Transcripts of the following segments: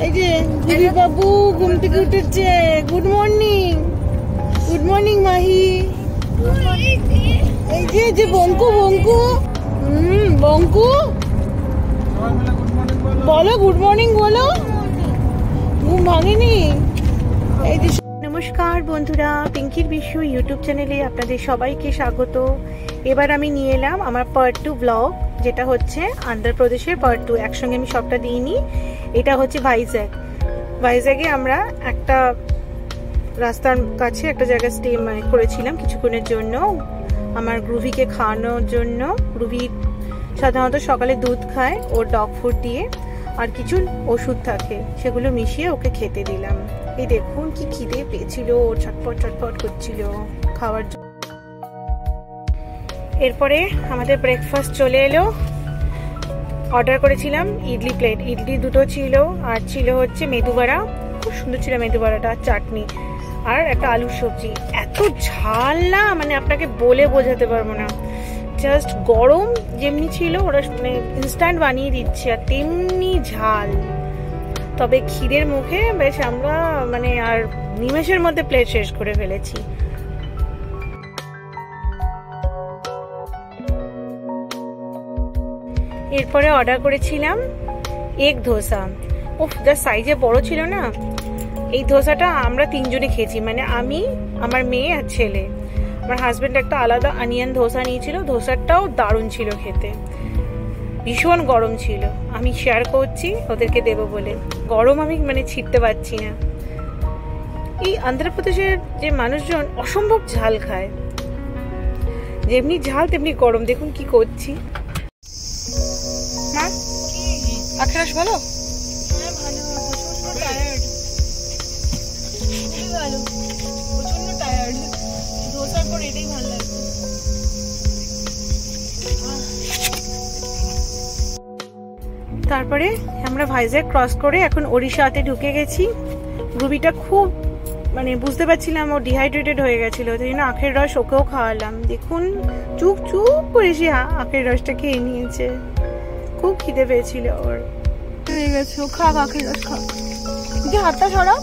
এই যে দিদি বাবু ঘুম থেকে উঠেছে। Good morning, good morning Mahi. এই যে বঙ্কু বঙ্কু, বঙ্কু বলো গুড মর্নিং বলো, ঘুম ভাঙেনি। এই যে নমস্কার বন্ধুরা, পিঙ্কির বিশ্ব ইউটিউব চ্যানেলে আপনাদের সবাইকে স্বাগত। এবার আমি নিয়ে এলাম আমার পার্ট 2 ব্লগ, যেটা হচ্ছে অন্ধ্রপ্রদেশের পার্ট 2। একসঙ্গে আমি সবটা দিইনি। এটা হচ্ছে ভাইজ্যাগে আমরা একটা রাস্তার কাছে একটা জায়গায় স্টে করেছিলাম কিছুক্ষণের জন্য আমার গ্রুভিকে খাওয়ানোর জন্য। গ্রুভি সাধারণত সকালে দুধ খায় ওর ডগ ফুড দিয়ে, আর কিছু ওষুধ থাকে সেগুলো মিশিয়ে ওকে খেতে দিলাম। এই দেখুন কি খিদে পেয়েছিল, চটপট চটপট করছিল খাওয়ার জন্য। এরপরে আমাদের ব্রেকফাস্ট চলে এলো। অর্ডার করেছিলাম ইডলি প্লেট, ইডলি দুটো ছিল, আর ছিল হচ্ছে মেদু বড়া, খুব সুন্দর ছিল মেদু বড়াটা, চাটনি আর একটা আলুর সবজি। এত ঝাল না, মানে আপনাকে বলে বোঝাতে পারবো না। জাস্ট গরম যেমনি ছিল ওরা মানে ইনস্ট্যান্ট বানিয়ে দিচ্ছে, আর তেমনি ঝাল। তবে খিদের মুখে বেশ আমরা মানে আর নিমেষের মধ্যে প্লেট শেষ করে ফেলেছি। এরপরে অর্ডার করেছিলাম এগ ধোসা। ওফ, যা সাইজে বড় ছিল না। এই ধোসাটা আমরা তিনজনে খেয়েছি, মানে আমি, আমার মেয়ে আর ছেলে। আমার হাজবেন্ড একটা আলাদা অনিয়ন ধোসা নিয়েছিল, ধোসাটাও দারুণ ছিল খেতে। ভীষণ গরম ছিল, আমি শেয়ার করছি ওদেরকে দেবো বলে। গরম আমি মানে ছিটতে পারছি না। এই অন্ধ্রপ্রদেশের যে মানুষজন অসম্ভব ঝাল খায়, যেমনি ঝাল তেমনি গরম। দেখুন কি করছি। মা আখেরাস ভালো? হ্যাঁ ভালো, প্রচন্ড টায়ার্ড, খুবই ভালো, প্রচন্ড টায়ার্ড। ধোসার পর এটাই ভালো লাগছে। তারপরে আমরা ভাইজ্যাগ ক্রস করে এখন ওড়িশাতে ঢুকে গেছি। রুবিটা খুব মানে বুঝতে পারছিলাম ও ডিহাইড্রেটেড হয়ে গেছিল, তাই জন্য আখের রস ওকেও খাওয়ালাম। দেখুন চুপ চুপ করে সে আখের রসটা খেয়ে নিয়েছে, খুব খিদে পেয়েছিল ওর। হয়ে গেছে, ও খাক আখের রস খাক। যে হাতটা সরাও।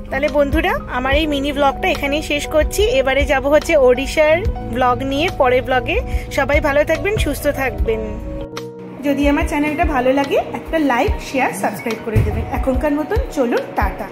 তাহলে বন্ধুরা, আমার এই মিনি ব্লগটা এখানেই শেষ করছি। এবারে যাব হচ্ছে ওড়িশার ব্লগ নিয়ে পরের ব্লগে। সবাই ভালো থাকবেন, সুস্থ থাকবেন। যদি আমার চ্যানেলটা ভালো লাগে একটা লাইক, শেয়ার, সাবস্ক্রাইব করে দেবেন। এখনকার মতন চলুন, টাটা।